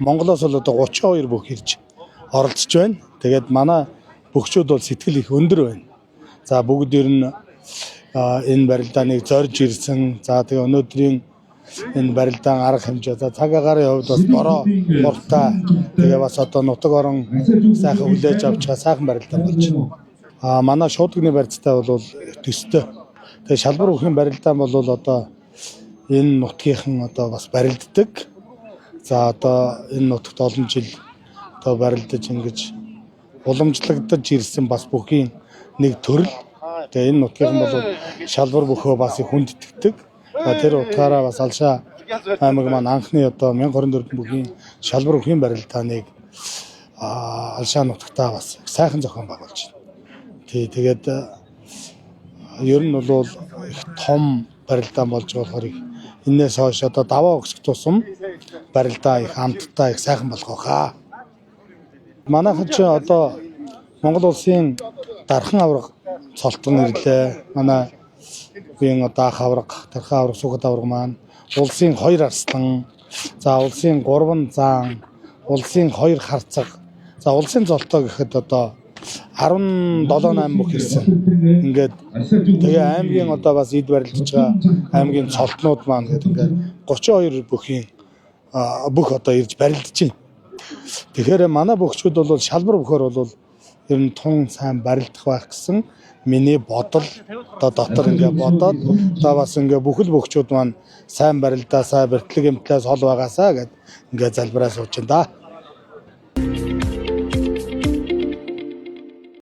Монголоос бол одоо 32 бүх ирж оролцож байна. Тэгээд манай бөхчүүд бол сэтгэл их өндөр байна. За бүгд ер нь энэ барилдааныг зорж ирсэн. За тэгээ өнөөдрийн энэ барилдаан арга хэмжээ за цаг агарын хувьд бас бороо уртаа тэгээ бас одоо нутаг орон сайхан хүлээж авч байгаа сайхан барилдаан болж байна. Манай шуудганы барьцтай бол төстэй. Тэгээ шалбар бүхийн барилдаан бол одоо энэ нутгийнхан одоо бас барилддаг. За одоо энэ нутагт олон жил одоо барилдаж ингэж уламжлагдаж ирсэн бас бүхийн нэг төрөл. Тэгээ энэ нутгийнхан бол шалбар бөхөө бас их хүндэтгдэг. Тэр утгаараа бас Алшаа аймаг маань анхны одоо 1024 бүхийн шалбар бүхийн барилдааныг Алшаа нутагтаа бас сайхан зохион байгуулж байна. Тэгээд ер нь бол их том барилдаан болж байгаа болохоор энээс хойш одоо даваа өгсөх тусам барилдаа их амттай их сайхан болгох хаа. Манайхан ч одоо Монгол улсын дархан аварга цолтон ирлээ. Манай биеийн одоо ах аварга, дархан аварга, сүгэд аварга маань улсын 2 арслан, за улсын 3 заан, улсын 2 харцаг. За улсын золтоо гэхэд одоо 17-8 бүх ирсэн. Ингээд тэгээ аймгийн одоо бас эд барилдаж байгаа аймгийн цолтнууд маань гэдэг ингээд 32 бүхийн бүх одоо ирж барилдаж байна. Тэгэхээр манай бөхчүүд бол шалбар бөхөр бол ер нь тун сайн барилдах байх гэсэн миний бодол одоо дотор ингээд бодоод одоо бас ингээд бүхэл бөхчүүд маань сайн барилдаа, сайн бэртлэг эмтлээс хол байгаасаа гэд ингээд залбираа сууж байна да.